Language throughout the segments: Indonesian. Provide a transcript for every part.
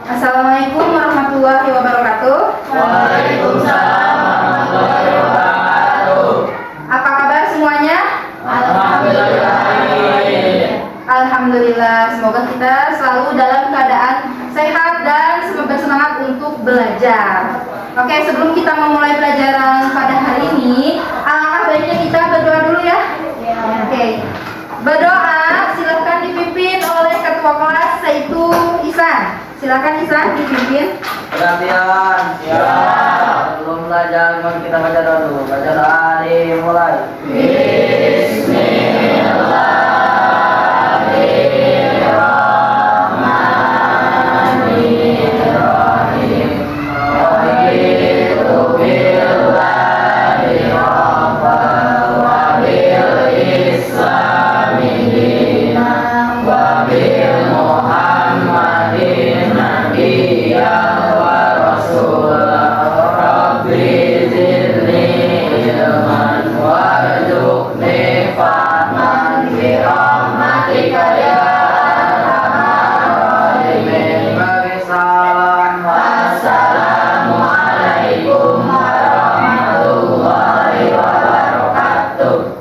Assalamualaikum warahmatullahi wabarakatuh. Waalaikumsalam warahmatullahi wabarakatuh. Apa kabar semuanya? Alhamdulillah. Alhamdulillah, semoga kita selalu dalam keadaan sehat dan bersemangat untuk belajar. Oke, sebelum kita memulai pelajaran pada hari ini, alangkah baiknya kita berdoa dulu ya. Oke, berdoa silakan dipimpin oleh ketua kelas yaitu Ihsan. Silakan Ihsan dipimpin. Perhatian, ya. Sebelum belajar, mari kita baca doa dulu. Baca doa, dimulai.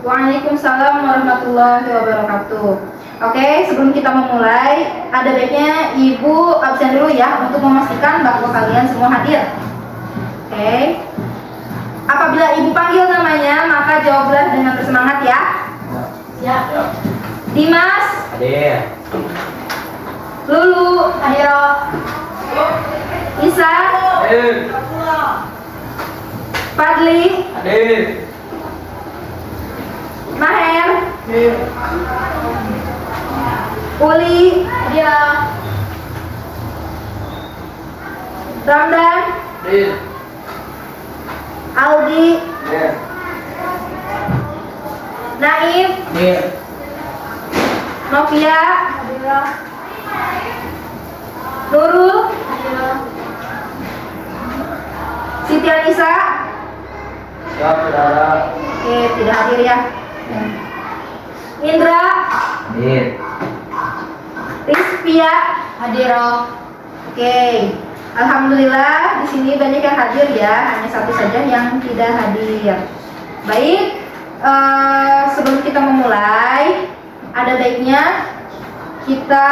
Waalaikumsalam warahmatullahi wabarakatuh. Oke, sebelum kita memulai, ada baiknya Ibu absen dulu ya untuk memastikan bahwa kalian semua hadir. Oke. Apabila Ibu panggil namanya, maka jawablah dengan bersemangat ya. Ya. Dimas. Hadir. Lulu. Hadir. Ihsan. Hadir. Fadli. Hadir. Maher. Hadir. Uli. Hadir. Ramdan. Hadir. Aldi. Hadir. Naif. Hadir. Novia. Nurul. Siti Anissa. Siap, saudara. Oke, tidak hadir ya. Indra. Hadir. Rizpia. Hadir. Oke. Alhamdulillah di sini banyak yang hadir ya, hanya satu saja yang tidak hadir. Baik, sebelum kita memulai, ada baiknya kita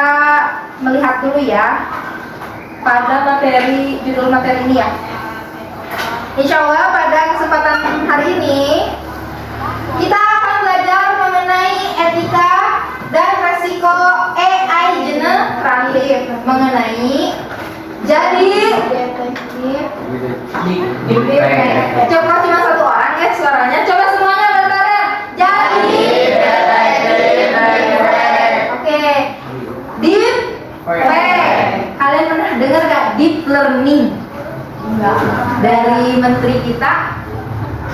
melihat dulu ya pada judul materi ini ya. Insya Allah pada kesempatan hari ini kita akan belajar mengenai etika dan resiko AI generatif, mengenai jadi coba cuma satu orang ya suaranya, coba semuanya bareng-bareng. Jadi oke, deep learning. Kalian pernah dengar gak deep learning? Enggak. Dari menteri kita,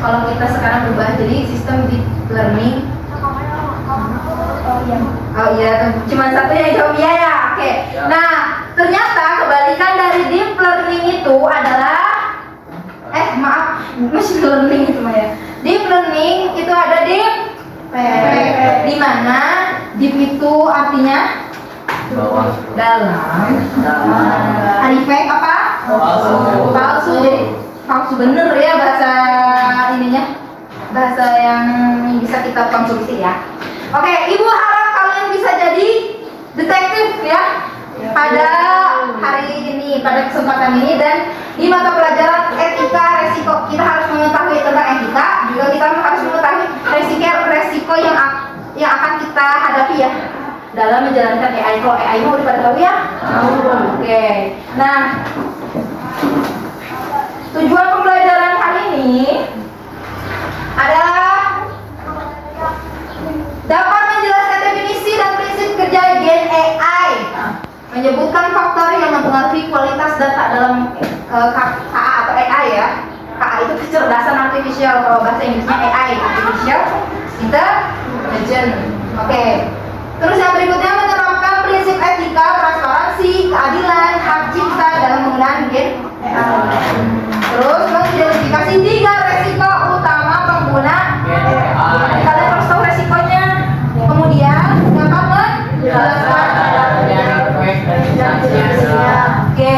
kalau kita sekarang berubah jadi sistem deep learning. Oh iya, cuma satu yang jawab iya ya. Oke. Nah, ternyata kebalikan dari deep learning itu adalah machine learning itu mah ya. Deep learning itu ada deep di mana deep itu artinya Bawah. dalam. Arifek apa? Palsu. Jadi palsu bener ya bahasa ininya. Bahasa yang bisa kita konsumsi ya. Oke, Ibu harap kalian bisa jadi detektif ya pada hari ini, pada kesempatan ini, dan di mata pelajaran etika resiko kita harus mengetahui tentang etika, juga kita harus mengetahui resiko yang akan kita hadapi ya dalam menjalankan AI. Kalau AI mau pada tahu ya? Oke. Nah, tujuan pembelajaran hari ini adalah dapat menjelaskan definisi dan prinsip kerja Gen AI, menyebutkan faktor yang mempengaruhi kualitas data dalam KA atau AI ya. KA itu kecerdasan artifisial, kalau bahasa Inggrisnya AI, artificial intelligence. Oke. Terus yang berikutnya menerapkan prinsip etika, transparansi, keadilan, hak cipta dalam penggunaan Gen AI. Terus mengidentifikasi 3 resiko utama pengguna Gen AI. Kalian harus tahu resikonya. Kemudian dapat menjelaskan. Oke,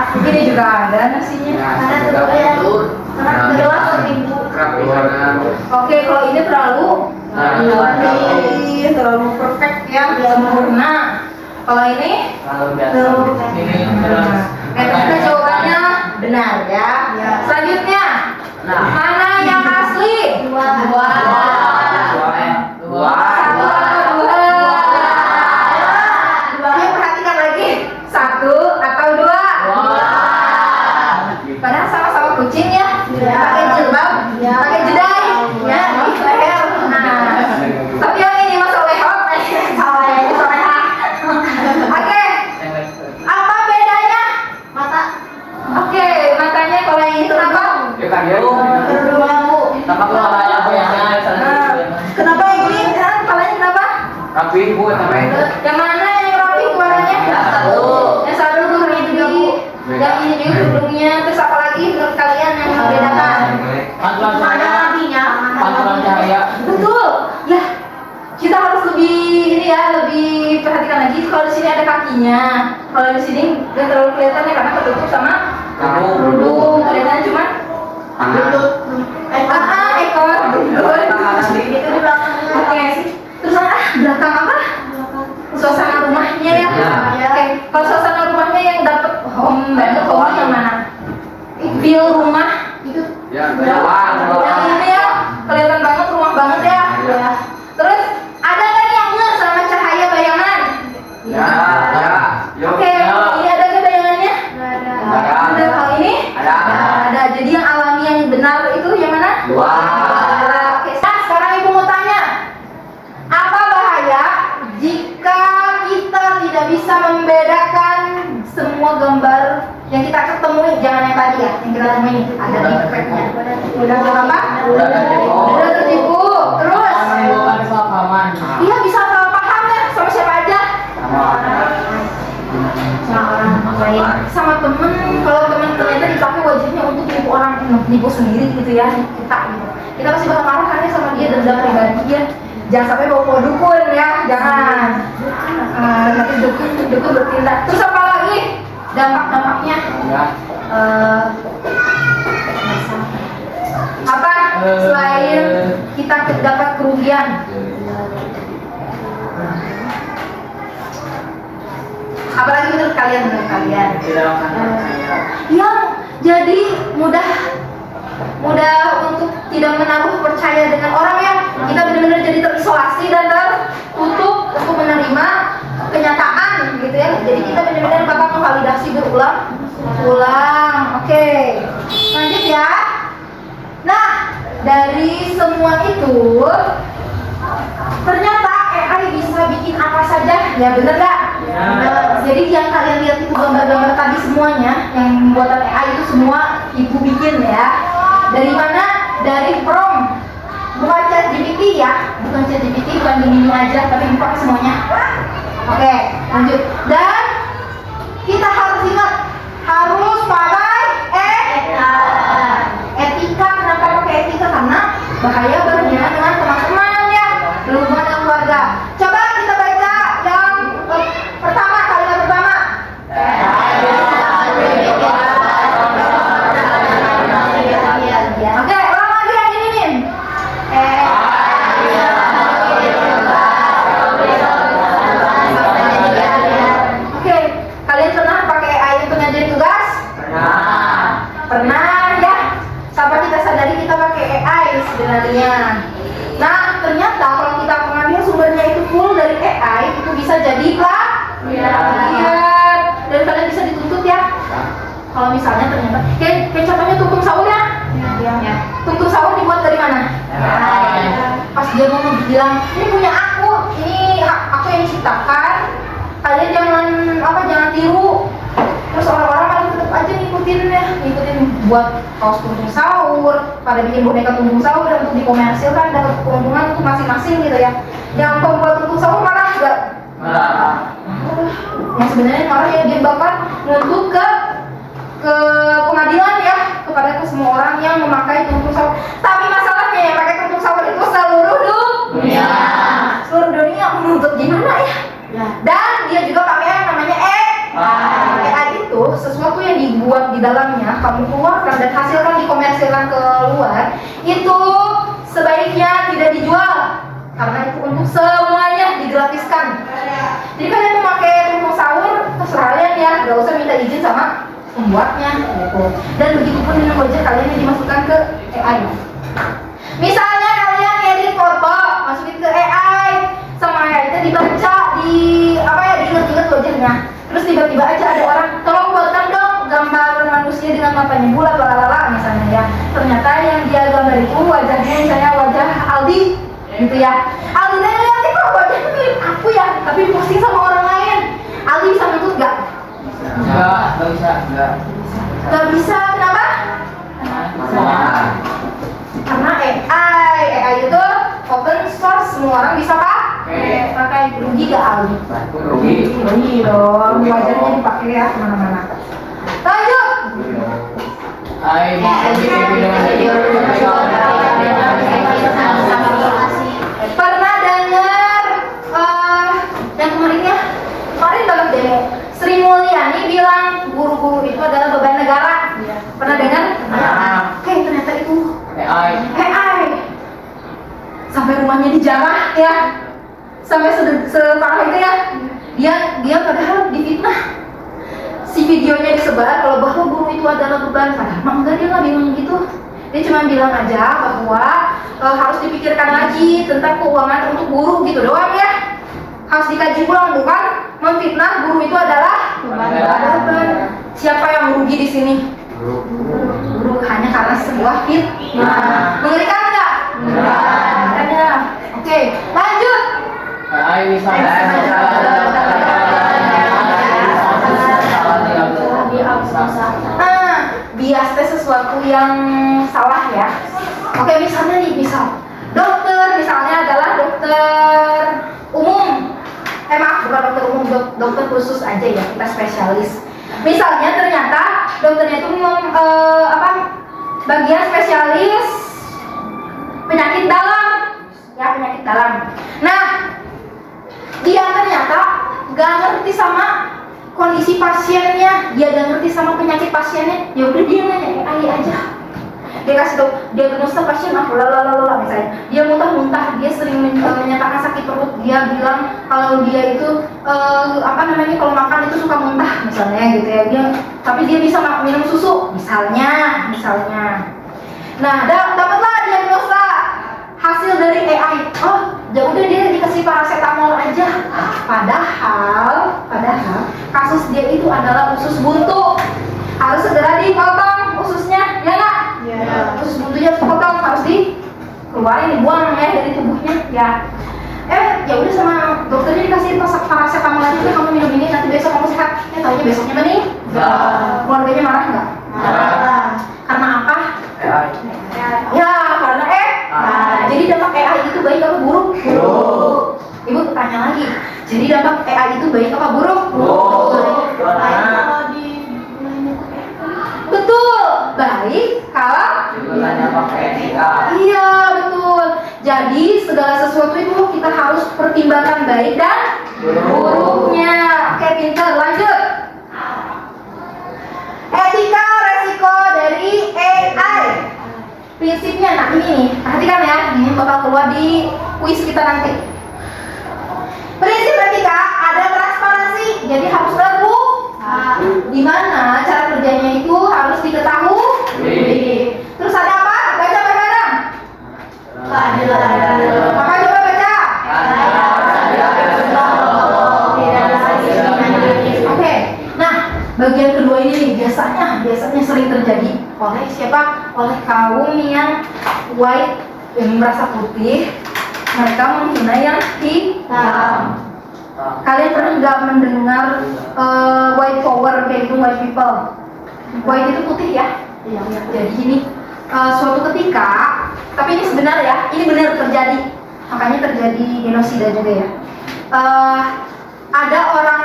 Ini juga ada nasinya. Karena telur. Jelas seminggu. Oke, kalau ini terlalu terlalu perfect ya, sempurna. Kalau ini Kalau biasa. Ini kita jawabannya benar ya. Selanjutnya, mana yang asli? Dua. Satu atau dua? Oke, perhatikan lagi. Satu atau dua? Padahal sama-sama kucing ya. Pakai jilbab, pakai jedai, ya di leher. Nah, tapi yang ini masuk lehot, soleha. Oke, apa bedanya? Mata. Oke, matanya kalau yang itu apa? Sama kepalanya Kenapa yang ini? Kepalanya kenapa? Tapi bu, namanya Yang mana yang rapi kepalanya? Yang satu. Yang satu tuh yang ini juga. Yang ini juga hidungnya. Terus apa lagi menurut kalian yang membedakan? pantulan Mana cahaya. artinya? Pantulan cahaya. Betul. Ya. Kita harus lebih ini ya, lebih perhatikan lagi. Kalau di sini ada kakinya. Kalau di sini nggak terlalu kelihatan ya karena tertutup sama kerudung. Kelihatan cuma ekor. Itu di belakang. Oke. Terus belakang apa? Suasana rumahnya ya. Oke. Kalau suasana rumahnya yang dapat home banget home yang mana? Feel rumah itu. Yang Yang ini ya kelihatan banget rumah banget ya. Terus ada nggak nih yang nggak sama cahaya bayangan? Oke. Ini ada nggak bayangannya? Ada. Kalau ini? Ada. Jadi yang alami yang benar itu yang mana? Oke. Nah, sekarang ibu mau tanya, apa bahaya jika kita tidak bisa membedakan semua gambar yang kita ketemui? Jangan yang tadi ya, yang kita temui ini ada defeknya. Udah apa? Udah tertipu. Terus? menimbulkan kesalahpahaman. Iya bisa salah paham ya sama siapa aja? Sama orang lain, sama temen. Kalau temen ternyata dipakai wajibnya untuk nipu orang, nipu sendiri gitu ya, kita gitu. Kita pasti bakal marah kan ya sama dia, dendam pribadi ya. Jangan sampai bawa dukun ya, jangan. Nanti dukun bertindak. Terus apa lagi dampak-dampaknya? Apa selain kita dapat kerugian? Apalagi menurut kalian? Yang jadi mudah untuk tidak menaruh percaya dengan orang yang kita benar-benar jadi terisolasi dan tertutup untuk menerima kenyataan gitu ya. Jadi kita benar-benar bakal memvalidasi berulang. Oke, lanjut ya. Nah, dari semua itu ternyata AI bisa bikin apa saja, ya bener gak? Jadi yang kalian lihat itu gambar-gambar tadi semuanya, yang buatan AI itu semua ibu bikin ya. Dari mana? Dari prompt. Bukan ChatGPT ya, bukan ChatGPT, bukan ini aja, tapi buka semuanya. Oke, lanjut. Dan kita harus ingat, harus pakai etika. Kenapa pakai etika? Karena bahaya berhubungan dengan teman-teman ya, berhubungan dengan keluarga. Coba kita baca yang pertama, kalimat pertama. Oke, ulang lagi yang ini nih. Oke, kalian pernah pakai AI untuk ngajarin tugas? Pernah ya. Tanpa kita sadari kita pakai AI sebenarnya. Nah, ternyata kalau kita mengambil sumbernya itu full dari AI, itu bisa jadi plagiat. Dan kalian bisa dituntut ya. Kalau misalnya ternyata, kayak contohnya tungtung sahur ya. Tungtung sahur dibuat dari mana? Pas dia mau bilang, ini punya aku, ini aku yang ciptakan. Kalian jangan tiru. Terus orang-orang malah tetap aja ngikutin buat kaos tungtung sahur, pada bikin boneka tungtung sahur dan untuk dikomersilkan dapat keuntungan untuk masing-masing gitu ya. Yang pembuat tungtung sahur marah juga. Yang sebenarnya marah ya, dia bakal nuntut ke pengadilan ya kepada semua orang yang memakai tungtung sahur. Tapi masalahnya yang pakai tungtung sahur itu seluruh dunia. Seluruh dunia menuntut gimana ya? Dan dia juga pakai yang namanya AI itu sesuatu yang dibuat kamu keluarkan dan hasilkan dikomersilkan ke luar, itu sebaiknya tidak dijual karena itu untuk semuanya digratiskan. Jadi kalian mau pakai tumpeng sahur terserah kalian ya, gak usah minta izin sama pembuatnya gitu. Dan begitu pun dengan wajah kalian yang dimasukkan ke AI. Misalnya kalian edit foto, masukin ke AI, sama AI itu dibaca di apa ya, diinget-inget wajahnya. Terus tiba-tiba aja ada orang, tolong buatkan dong gambar manusia dengan matanya bulat, lalala misalnya ya. Ternyata yang dia gambar itu wajahnya misalnya wajah Aldi, gitu ya. Aldi lihat kok wajahnya mirip aku ya, tapi posting sama orang lain. Aldi bisa nuntut nggak? Nggak bisa, nggak. Nggak bisa, kenapa? Karena AI itu open source, semua orang bisa pakai. Rugi gak Aldi? Rugi dong, wajahnya dipakai ya kemana-mana. Lanjut. Pernah dengar yang kemarin banget demo Sri Mulyani bilang guru-guru itu adalah beban negara. Pernah dengar? Oke, ternyata itu AI. Sampai rumahnya dijarah ya, sampai separah itu ya. Dia padahal difitnah. Si videonya disebar kalau bahwa guru itu adalah beban, padahal enggak, dia nggak bilang gitu. Dia cuma bilang aja bahwa harus dipikirkan lagi tentang keuangan untuk guru gitu doang ya. Harus dikaji ulang, bukan memfitnah guru itu adalah beban. Siapa yang merugi di sini? Guru, hanya karena sebuah fitnah. Mengerikan nggak? Makanya. Oke, lanjut. Bias teh sesuatu yang salah ya. Oke, misalnya nih, dokter misalnya adalah dokter umum. Maaf, bukan dokter umum, dokter khusus aja ya, kita spesialis. Misalnya ternyata dokternya itu bagian spesialis penyakit dalam, ya penyakit dalam. Nah, dia ternyata gak ngerti sama kondisi pasiennya, dia gak ngerti sama penyakit pasiennya. Ya udah dia nanya AI aja. Dia kasih tau diagnosa pasien misalnya dia muntah-muntah, dia sering menyatakan sakit perut, dia bilang kalau dia itu kalau makan itu suka muntah misalnya gitu ya. Tapi dia bisa minum susu misalnya. Nah, dapatlah diagnosa hasil dari AI. Oh, ya udah dia dikasih paracetamol aja. Padahal kasus dia itu adalah usus buntu. Harus segera dipotong ususnya, ya nggak? Ya. Usus buntunya harus dipotong, harus dikeluarin, dibuang ya dari tubuhnya. Ya. Ya udah sama dokternya dikasih paracetamol aja, kamu minum ini nanti besok kamu sehat. Taunya besoknya meninggal. Keluarganya marah nggak? Marah. Karena apa? Ya, karena jadi dampak AI itu baik apa buruk? Buruk. Ibu tanya lagi. Jadi dampak AI itu baik apa buruk? Buruk. Betul. Baik kalau iya, betul. Jadi segala sesuatu itu kita harus pertimbangkan baik dan buruknya. Oke, pintar. Lanjut. Etika resiko dari AI. Prinsipnya, nah ini nih, perhatikan ya, ini bakal keluar di kuis kita nanti. Prinsip etika ada transparansi, jadi harus terbuka. Di mana cara kerjanya itu harus diketahui. Terus ada apa? Baca bareng-bareng. Maka coba baca. Oke. Nah, bagian kedua ini nih biasanya sering terjadi oleh siapa? Oleh kaum yang white, yang merasa putih. Mereka menghina yang hitam. Kalian pernah nggak mendengar white power kayak gitu, white people? White itu putih ya. Jadi ini suatu ketika, tapi ini sebenarnya ya, ini benar terjadi. Makanya terjadi genosida juga ya. Ada orang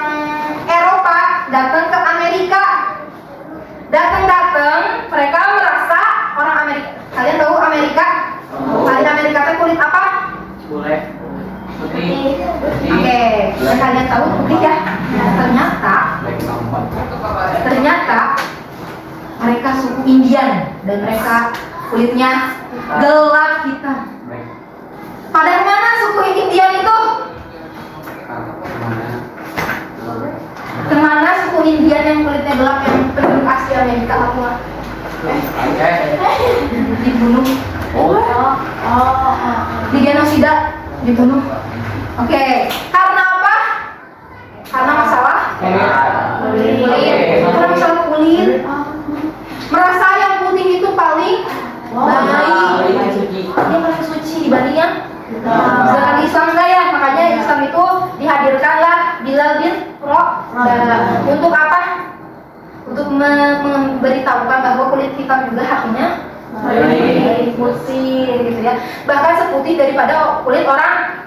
Eropa datang ke Amerika. Datang, mereka merasa orang Amerika. Kalian tahu Amerika? Kalian Amerika itu kulit apa? Kulit putih. Oke, dan kalian tahu putih ya? Ternyata mereka suku Indian dan mereka kulitnya gelap hitam. Pada mana suku Indian itu? Kemana suku Indian yang kulitnya gelap yang penduduk asli Amerika Papua? Dibunuh. Di genosida, dibunuh. Oke, karena apa? Karena masalah kulit. Karena masalah kulit. Merasa yang putih itu paling baik. Dia paling suci dibanding yang sedangkan di Islam enggak ya, makanya Islam itu dihadirkanlah Bilal bin Rabah. Untuk apa? Untuk memberitahukan bahwa kulit hitam juga haknya putih gitu ya. Bahkan seputih daripada kulit orang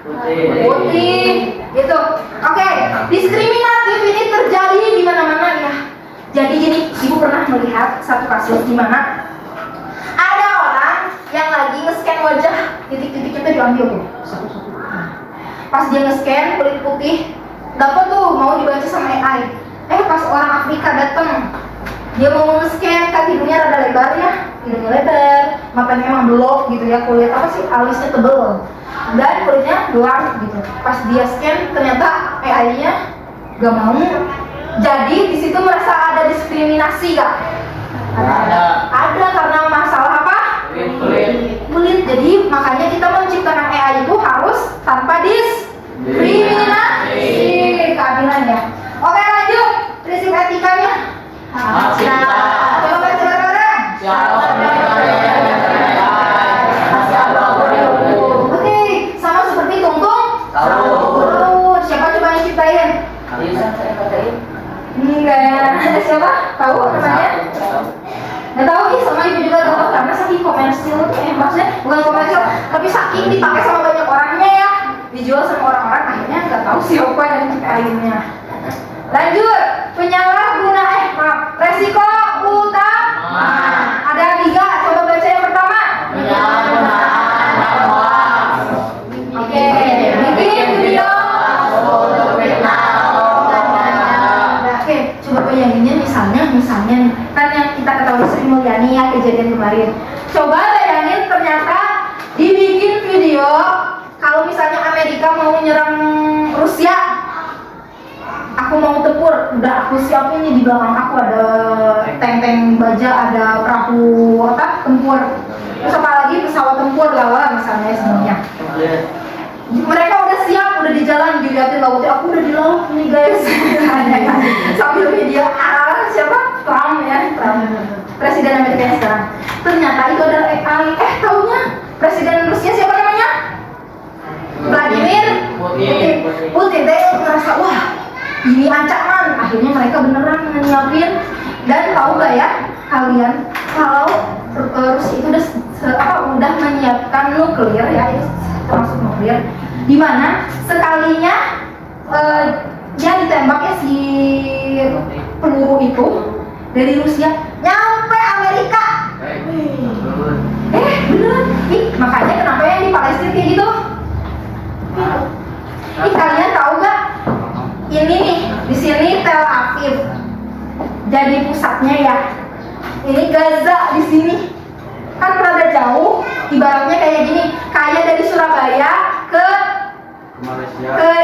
putih gitu. Oke, diskriminatif ini terjadi di mana-mana ya. Jadi gini, ibu pernah melihat satu kasus di mana ada orang yang lagi nge-scan wajah, titik-titik itu diambil tuh satu-satu. Pas dia nge-scan kulit putih, dapat tuh mau dibaca sama AI. Pas orang Afrika datang, dia mau nge-scan kan hidungnya rada lebar ya, hidungnya lebar, matanya emang belok gitu ya, kulit apa sih alisnya tebel dan kulitnya gelap gitu. Pas dia scan ternyata AI-nya gak mau. Jadi di situ merasa ada diskriminasi gak? Ada karena masalah apa? Kulit. Jadi makanya kita menciptakan AI itu harus tanpa diskriminasi, keadilan ya. Oke lanjut, prinsip etikanya. Coba baca bareng. Oke, sama seperti tungtung. Siapa coba yang ciptain? Enggak ya. Siapa? Tahu namanya? Nggak tahu nih, sama ibu juga nggak tahu karena saking komersil, maksudnya bukan komersil, tapi saking dipakai sama banyak orangnya ya, dijual sama orang-orang akhirnya nggak tahu siapa yang ciptainnya. Lanjut, resiko utama. Ada 3, coba baca yang pertama. Oke, bikin video. Oke, coba bayanginnya misalnya nih, kan yang kita ketahui Sri Mulyani ya kejadian kemarin. Coba bayangin ternyata dibikin video kalau misalnya Amerika mau nyerang Rusia. Aku mau tempur, udah aku siapin nih di belakang aku ada tank-tank baja, ada perahu tempur. Terus apalagi pesawat tempur lawan misalnya semuanya. Mereka udah siap, udah di jalan dilihatin lautnya, aku udah di laut nih guys. Sambil video siapa? Trump ya, Trump. Presiden Amerika yang sekarang. Ternyata itu ada AI. Taunya Presiden Rusia siapa namanya? Vladimir Putin. Dia merasa wah ini ancaman. Akhirnya mereka beneran nyiapin. Dan tahu gak ya kalian kalau Rusia itu udah menyiapkan nuklir ya, itu termasuk nuklir, dimana sekalinya dia ditembak ya si peluru itu dari Rusia nyampe Amerika. Beneran. Makanya kenapa yang di Palestina kayak gitu? Kalian tahu gak? Ini nih di sini Tel Aviv jadi pusatnya ya. Ini Gaza di sini. Kan rada jauh, ibaratnya kayak gini, kayak dari Surabaya ke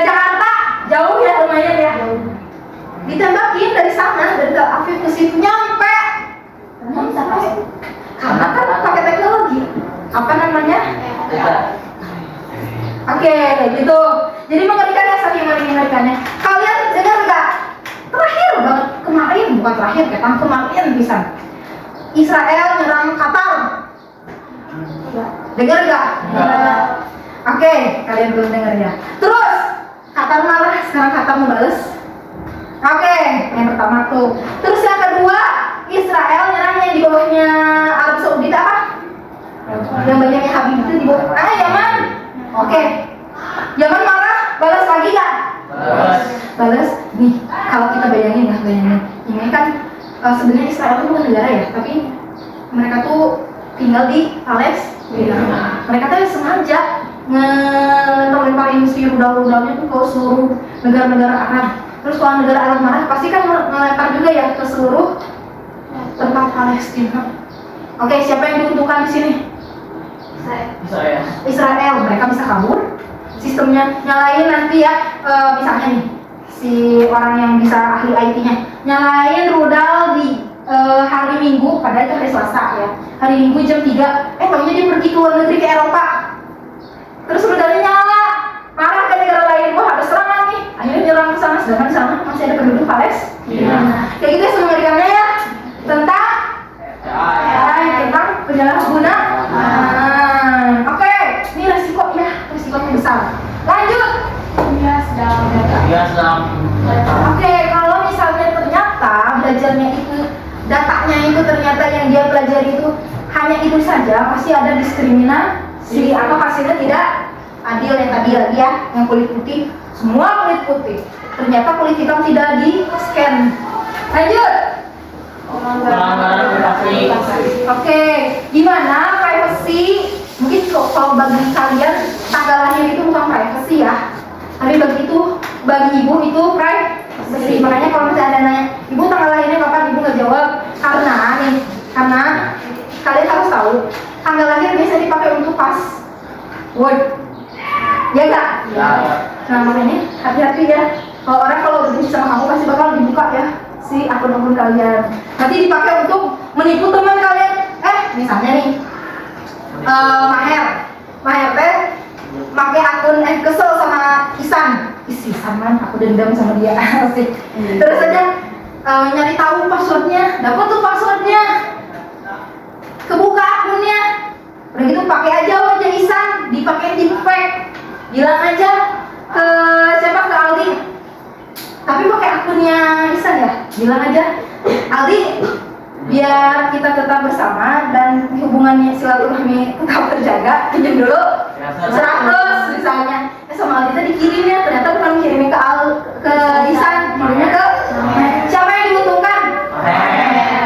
Jakarta, jauh ya lumayan ya. Ditembakin dari sana, dari Tel Aviv ke situ nyampe. Karena kan pakai teknologi. Apa namanya? Oke, gitu. Jadi mengerikan ya, saking mengerikannya. Kalian dengar nggak? Terakhir banget kemarin, bukan terakhir, kemarin bisa. Israel nyerang Qatar. Dengar nggak? Oke, kalian belum dengar ya. Terus Qatar marah, sekarang Qatar membalas. Oke, yang pertama tuh. Terus yang kedua, Israel nyerang yang di bawahnya Arab Saudi apa? Yang banyaknya Habib itu di bawah. Yaman. Oke. Yaman marah, balas lagi nggak? Balas. Nih, kalau kita bayangin. Ini kan sebenarnya Israel itu bukan negara ya, tapi mereka tuh tinggal di Palestina. Mereka tuh sengaja ngelemparin si rudal-rudalnya tuh ke seluruh negara-negara Arab. Terus kalau negara Arab marah, pasti kan melempar juga ya ke seluruh tentang Palestina. Oke, siapa yang diuntungkan di sini? Saya. Israel. Mereka bisa kabur. Sistemnya nyalain nanti ya, misalnya nih si orang yang bisa ahli IT-nya nyalain rudal di hari Minggu, padahal itu hari Selasa ya. Hari Minggu jam 3, taunya dia pergi ke luar negeri ke Eropa. Terus rudalnya nyala, marah ke negara lain, wah ada serangan nih. Akhirnya nyerang ke sana, sedangkan di sana masih ada penduduk Palestina. Kayak gitu ya semacamnya ya, tentang tentang penyalahgunaan. Oke, ini resiko besar. Lanjut. Bias dalam data. Oke, kalau misalnya ternyata belajarnya itu, datanya itu ternyata yang dia pelajari itu hanya itu saja, pasti ada diskriminasi atau hasilnya tidak adil. Yang tadi lagi ya, yang kulit putih, semua kulit putih. Ternyata kulit hitam tidak di scan. Lanjut. Pelanggaran privasi. Oke, gimana privacy? Mungkin kalau bagi kalian tanggal lahir itu bukan privacy ya, tapi bagi ibu itu privacy. Makanya kalau misalnya ada nanya, ibu tanggal lahirnya kapan, ibu nggak jawab karena kalian harus tahu tanggal lahir biasa dipakai untuk password, ya nggak? Ya. Nah makanya hati-hati ya. Kalau benci sama kamu pasti bakal dibuka ya si akun-akun kalian. Nanti dipakai untuk menipu teman kalian. Misalnya nih, Maher teh pakai akun kesel sama Isan. Isan man, aku dendam sama dia asik. Terus aja nyari tahu passwordnya, dapat tuh passwordnya, kebuka akunnya. Udah gitu pakai aja wajah Isan, dipakai deepfake, bilang aja ke siapa, ke Aldi. Tapi pakai akunnya Isan ya, bilang aja Aldi, biar kita tetap bersama dan hubungannya silaturahmi tetap terjaga, pinjam dulu 100 misalnya. Sama Aldi tadi dikirimnya, ternyata bukan kirimnya ke Isan, kirimnya ke siapa yang diuntungkan?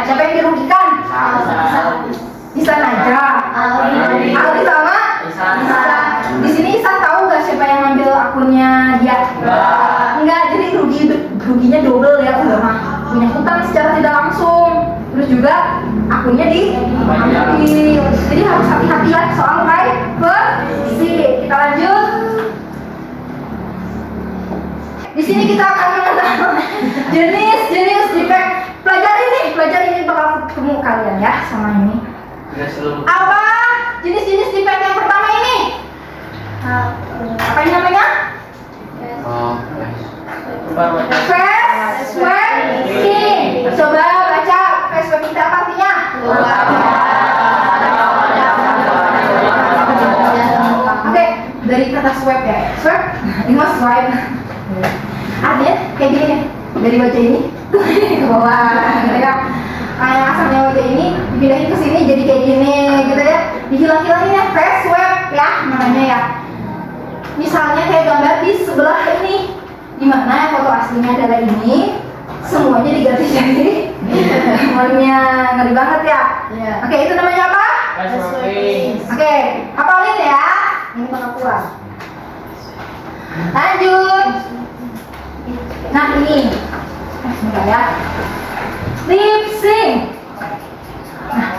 Siapa yang dirugikan? Isan aja. Aldi sama Isan. Di sini Isan tahu nggak siapa yang ngambil akunnya dia? Enggak, jadi ruginya double ya, udah mah punya hutang secara tidak langsung, terus juga akunnya diambil. Jadi harus hati-hati ya soal privacy. Kita lanjut. Di sini kita akan mengenal jenis deepfake. Pelajari ini bakal ketemu kalian ya sama ini. Apa jenis-jenis deepfake yang pertama ini? Apa ini namanya? Face swapping. Coba baca face swapping itu apa artinya? Oke, dari kata swipe ya. Swipe, ini mas swipe. Artinya kayak gini nih, dari wajah ini ke bawah, gitu ya. Yang asalnya wajah ini dipindahin ke sini jadi kayak gini, gitu ya. Dihilang-hilangin ya, face swipe ya namanya ya. Misalnya kayak gambar di sebelah ini, dimana foto aslinya adalah ini, semuanya diganti jadi semuanya ngeri banget ya. Oke, itu namanya apa? Oke, hafalin ya. Ini bakal kurang. Lanjut. Nah ini, sebentar ya. Lip sync. Nah,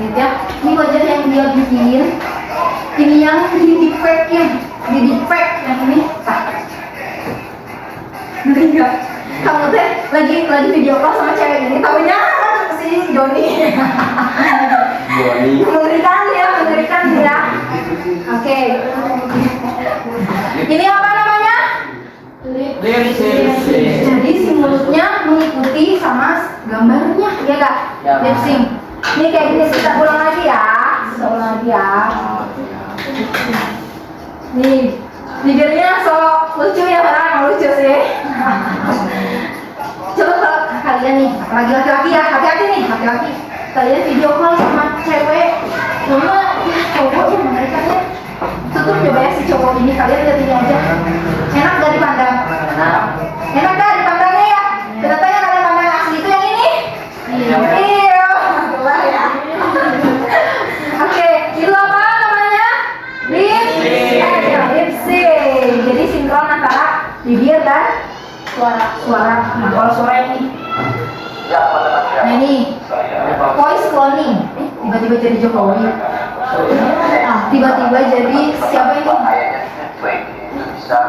lihat ya. Ini wajah yang dia bikin. Ini yang di deepfake yang ini. Ngeri nggak? Kamu teh lagi video call sama cewek ini, tahunya si Joni. Mengerikan ya. Oke. Ini apa namanya? Lip sync. Jadi si mulutnya mengikuti sama gambarnya, ya kak? Ya. Lip sync. Ini kayak gini, kita ulang lagi ya. Nih, bibirnya so lucu ya, orang lucu sih. Coba kalau kalian nih, apalagi laki-laki ya, hati-hati nih, laki-laki. Kalian video call sama cewek, cuma ya cowok ya mereka ya. Tutup coba ya si cowok ini, kalian lihat ini aja. Enak gak dipandang? Enak gak dipandangnya ya? Ternyata yang kalian pandang asli itu yang ini? Iya. Keluar ya. Oke, itu apa namanya? Lip sync. Jadi sinkron antara bibir dan suara. Nah, kalau suara ini, nah ini voice cloning. Tiba-tiba jadi Jokowi. Nah, tiba-tiba jadi siapa ini? Bisa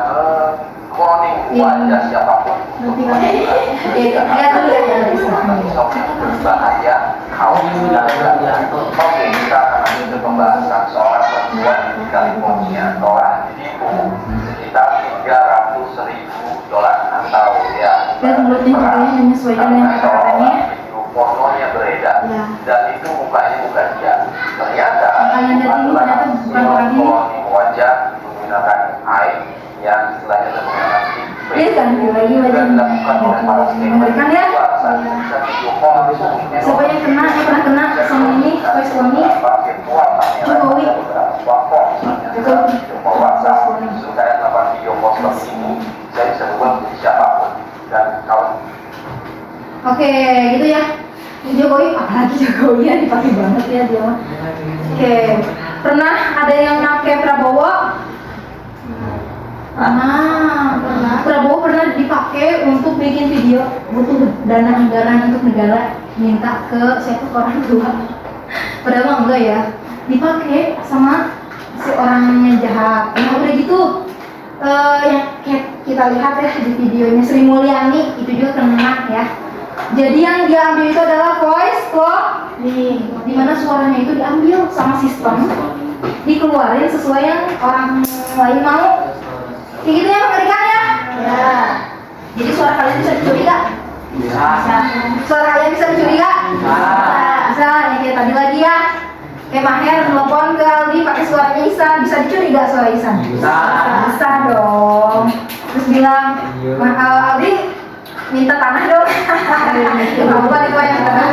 cloning wajah siapapun. Lihat dulu ya. Berbahaya kaum muda. Oke, kita akan lanjut pembahasan seorang perempuan di California telah ditipu sekitar $300.000 atau ya. Dan mulutnya juga ya menyesuaikan dengan kata-katanya. Pornonya beredar dan itu mukanya bukan dia. Ternyata bukan orang ini. Wajah menggunakan air yang istilahnya menggunakan Iya kan, lagi wajahnya mengerikan ya. Siapa yang kena, pernah kena sama ini, voice cloning? Jokowi. Oke, gitu ya. Jokowi, apalagi Jokowi ya dipakai banget ya dia mah. Oke, pernah ada yang pakai Prabowo? Prabowo pernah dipakai untuk bikin video, butuh dana anggaran untuk negara, minta ke siapa, orang tua. Padahal mah enggak ya, dipakai sama si orangnya jahat. Nah udah gitu, yang kita lihat ya di videonya Sri Mulyani itu juga kena ya. Jadi yang diambil itu adalah voice cloning, di mana suaranya itu diambil sama sistem, dikeluarin sesuai yang orang lain mau. Kayak gitu ya, mengerikan ya? Ya. Jadi suara kalian bisa dicuri gak? Bisa. Suara kalian bisa dicuri gak? Bisa. Ya, kayak tadi lagi ya. Kayak Maher nelfon ke Aldi pakai suaranya Isan, bisa dicuri gak suara Isan? Bisa. Bisa dong. Terus bilang, Aldi minta tanah dong. Apa itu yang tanah?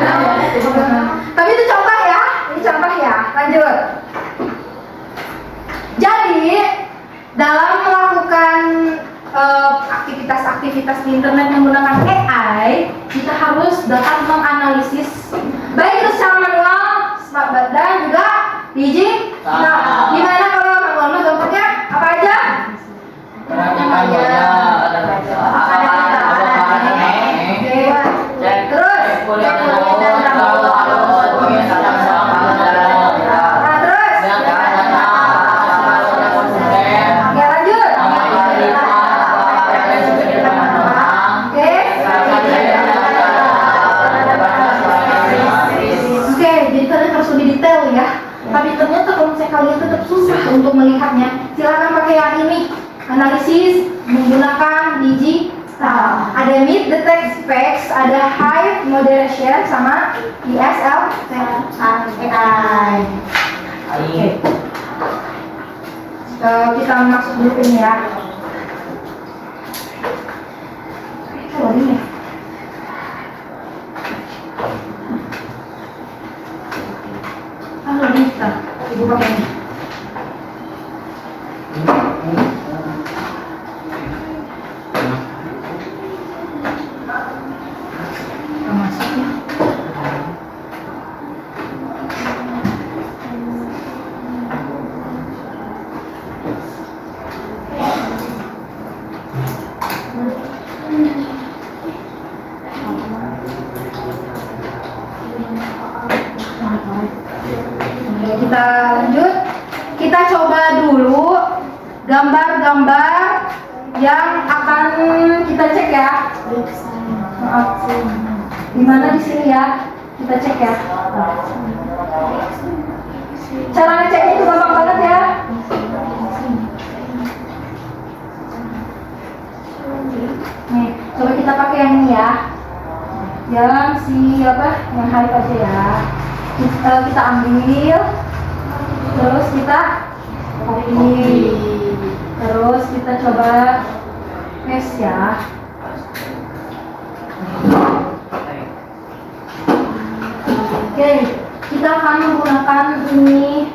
Tapi itu contoh ya. Ini contoh ya. Lanjut. Jadi dalam melakukan aktivitas-aktivitas di internet menggunakan AI, kita harus dapat menganalisis baik itu secara manual dan juga digital. Nah, gimana kalau manual gampangnya apa aja? Kalian tetap susah untuk melihatnya, silakan pakai yang ini, analisis menggunakan digital. Ada mid detect facts, ada high moderation, sama ESL AI. Oke. Kita masuk dulu ini ya. Kalau ini bisa ibu pakai ini. Masuk ya. Kita lanjut, kita coba dulu gambar-gambar yang akan kita cek ya. Maaf, dimana di sini ya, kita cek ya. Cara ngeceknya itu gampang banget ya. Nih, coba kita pakai yang ini ya. Yang siapa? Yang high aja ya. Kita ambil, terus kita copy, terus kita coba paste ya. Oke, kita akan menggunakan ini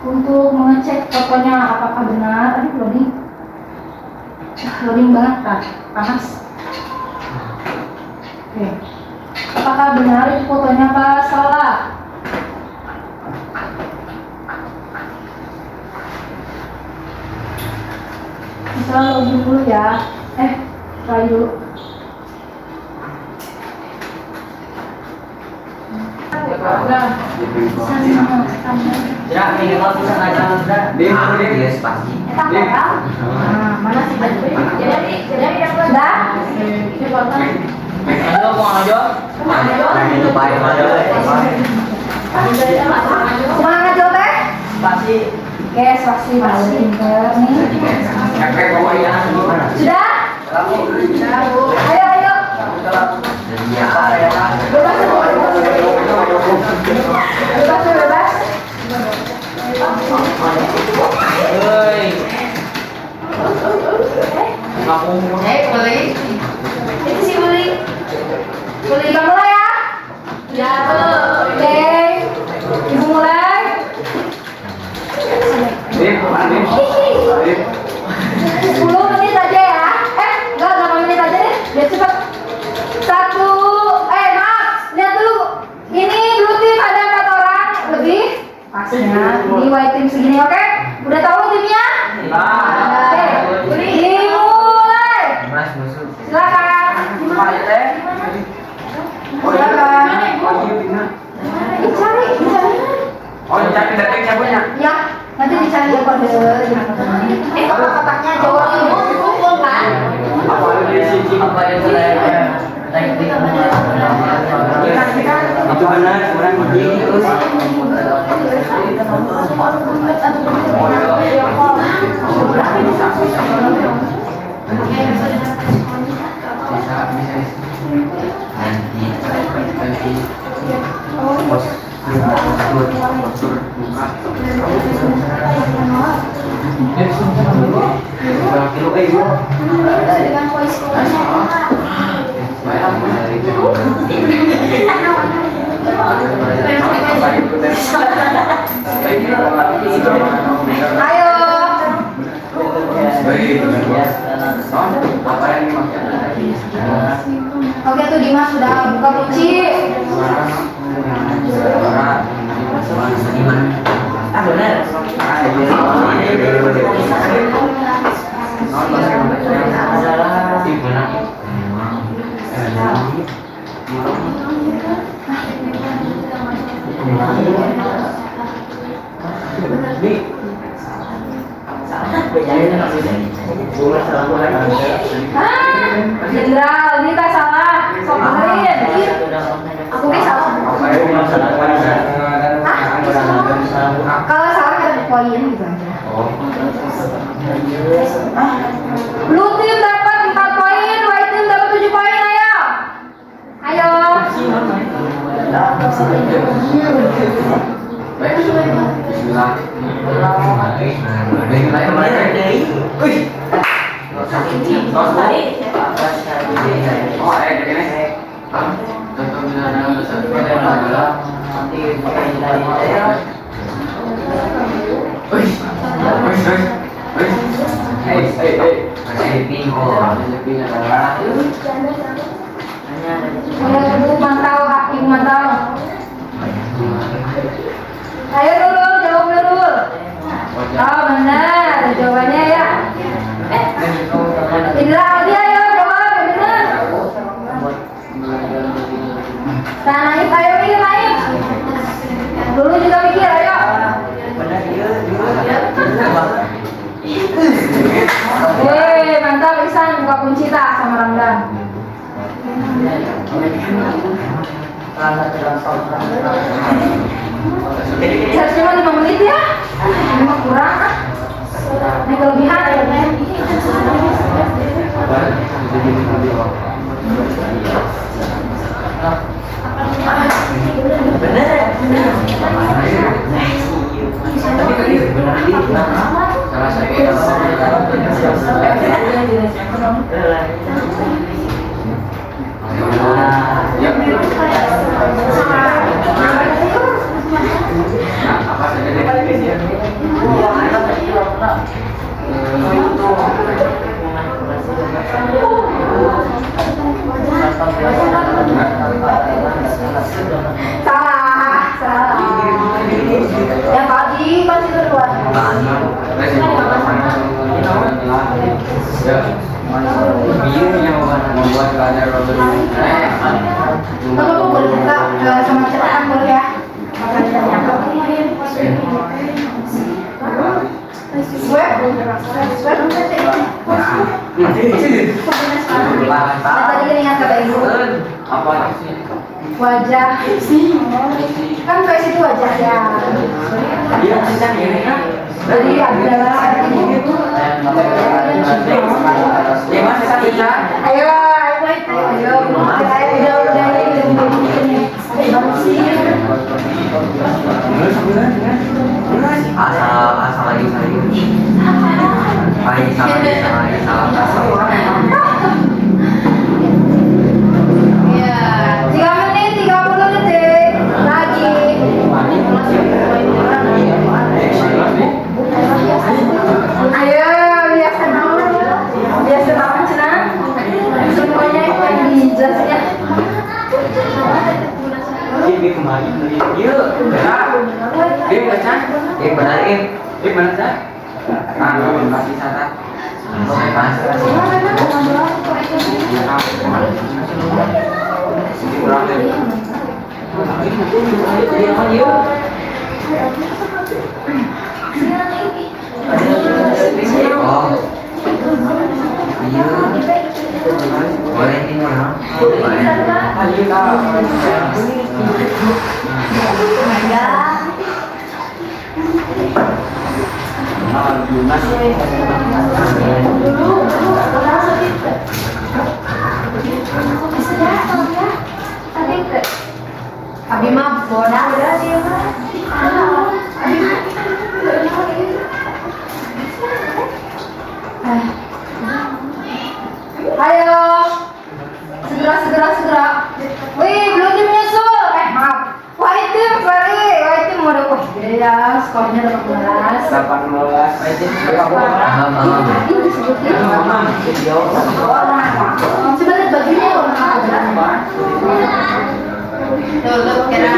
untuk mengecek fotonya apakah benar. Aduh, loading banget kan, panas. Oke, apakah benar itu fotonya apa salah? Kita login dulu ya. Try dulu. Ya, minimal bisa ngajar sudah. Dia spasi. Mana sih baju? Jadi yang sudah. Ayo mau aja. Itu baik mana? Mana Jo teh? Pasti. Oke, spasi pinter nih. Sudah? Ayo, ayo. Bebas, bebas. Hei. Boleh. Itu si Uli. Uli, kita mulai ya? Ya, oke. Ibu mulai. 10 menit aja ya. Enggak 8 menit aja deh. Biar cepat. Maaf. Lihat dulu. Ini blue team ada 4 orang lebih. Pasnya. Ini white team segini, oke? Udah tahu timnya? Oke. Dimulai. Mas musuh. Silakan. Silakan. Dicari. Ya, nanti dicari kode. Apa kotaknya Jawa Timur kan? Apa yang saya teknik Itu benar, orang begini terus. Ayo. Oke tuh Dimas sudah buka kunci. Jenderal, ini tak salah. Soalnya aku bisa. Kalau salah kita poin gitu aja. Blue team dapat 4 poin, white team dapat 7 poin, ayo. Ayo. Ibu mantau, ibu mantau. Ayo Nurul, jawab Nurul. Oh benar, jawabannya ya. Indra, Aldi ayo jawab, benar. Nah, Naif, ayo mikir Naif. Dulu juga mikir, ayo. Wih, mantap Isan, buka kunci tak sama Ramdan. Saya cuma 5 menit ya. Ini mah kurang ah. Ini kelebihan ya. Salah. Yang pagi pasti duluan. Biar yang membuat keadaan Robert Kalau boleh buka sama cetakan boleh ya. Makan dan nyangkap. Swab. Tadi ingat kata ibu. Apa sih? Wajah kan face itu wajah ya. Iya, sedang ini kan. Jadi adalah itu. Ya, Mas, bisa. Ayo, udah Asal lagi sayur. Salah. Ya, 3 menit, 30 detik lagi. Ayo, biasa banget Cina. Semuanya yang dijelasinnya. Ini kembali. Yuk, Im baca. Im benar Im. Im benar Cak. Masih catat. Mas. Oh. Iya. Boleh ini mana? Boleh. Abi mah bodoh dia mah. Ayo, segera. Wih, belum tim nyusul. Maaf. White team, sorry. White team udah kok. Ya, skornya 18. 18. Ini disebutin. Sebenarnya bajunya kalau nggak ada. Tuh, kira.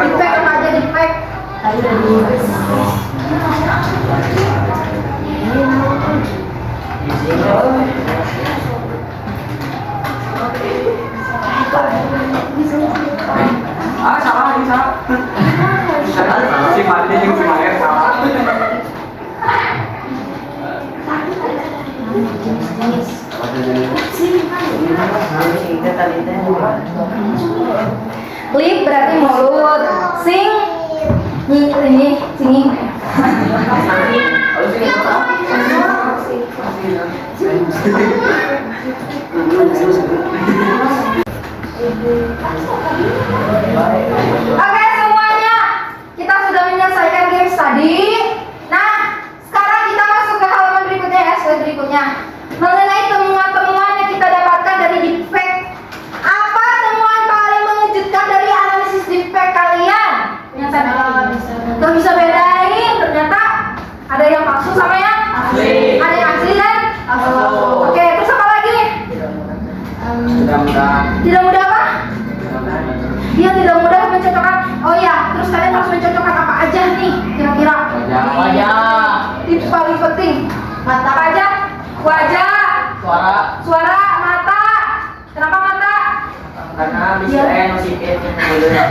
Di-pack apa aja di-pack? Tadi udah di. Salah. Si Mati yang si Maher salah. Lip berarti mulut. Sing ini singing. Oke semuanya, kita sudah menyelesaikan games tadi. Nah, sekarang kita masuk ke halaman berikutnya ya, slide berikutnya. Mengenai temuan-temuan yang kita dapatkan dari defect. Apa temuan paling mengejutkan dari analisis defect kalian? Yang tadi nggak bisa bedain, ternyata ada yang palsu sama yang Asli. ada yang asli dan oke, terus apa lagi? Tidak mudah apa? Dia tidak mudah mencocokkan. Oh ya, terus kalian harus mencocokkan apa aja nih kira-kira? Wajah. Tips paling penting. Mata apa aja? Wajah, suara, mata. Kenapa mata? Karena bisa masih dulu ya.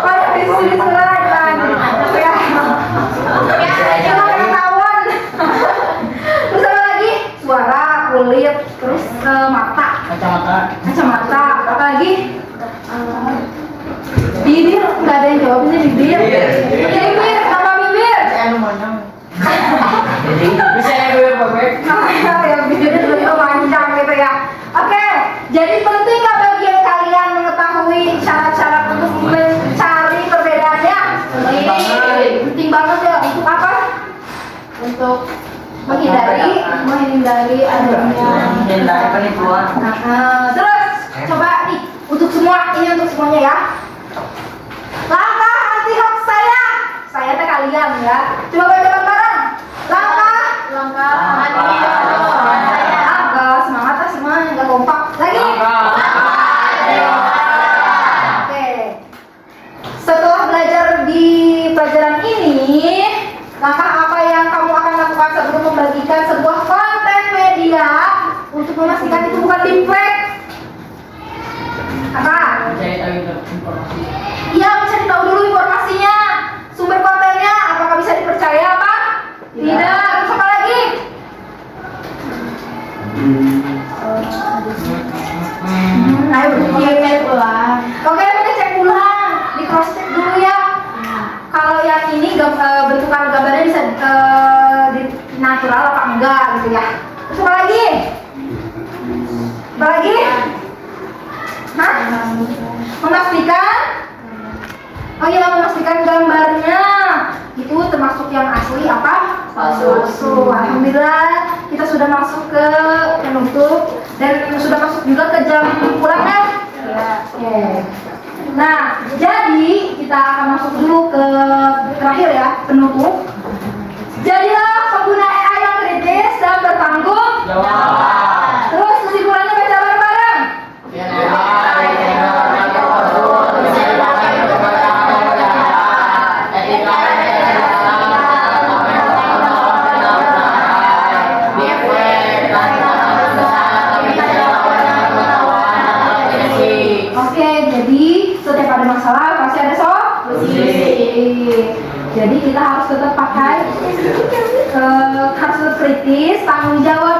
Kayak bisnis kan. Ya, cuma ketahuan. Terus apa lagi? Suara, kulit, terus mata. Kacamata, apa lagi? Bibir, nggak ada yang jawab ini bibir. Bibir, apa bibir? Bisa ya gue bebek. Ya bibirnya lebih panjang gitu ya. Oke, jadi penting nggak bagi kalian mengetahui syarat-syarat untuk mencari perbedaannya? Penting banget ya. Untuk apa? Untuk menghindari adanya penipuan. terus coba nih untuk semua ini untuk semuanya ya. Langkah anti hoax saya teh kalian ya. Coba baca bareng. Langkah anti hoax saya. Semangat lah semuanya nggak kompak lagi. Oke. Setelah belajar di pelajaran ini, langkah apa yang kamu akan lakukan sebelum membagikan sebuah konten Iya, mencari tahu dulu informasinya. Sumber kontennya apakah bisa dipercaya apa? Tidak. Terus apa lagi? Ayo berpikir ulang. Oke, kita cek ulang, di cross check dulu ya. Kalau yang ini bentukan gambarnya bisa di natural apa enggak gitu ya. Terus apa lagi? Apa lagi? Hah? Memastikan? Oh iya, memastikan gambarnya itu termasuk yang asli apa? Palsu. Alhamdulillah kita sudah masuk ke penutup dan sudah masuk juga ke jam pulang kan? Ya. Oke. Nah, jadi kita akan masuk dulu ke terakhir ya, penutup. Jadilah pengguna AI yang kritis dan bertanggung jawab. Terus kesimpulannya baca bareng-bareng. Oke, jadi setiap ada masalah pasti ada solusi. Jadi kita harus tetap pakai harus tetap kritis, tanggung jawab.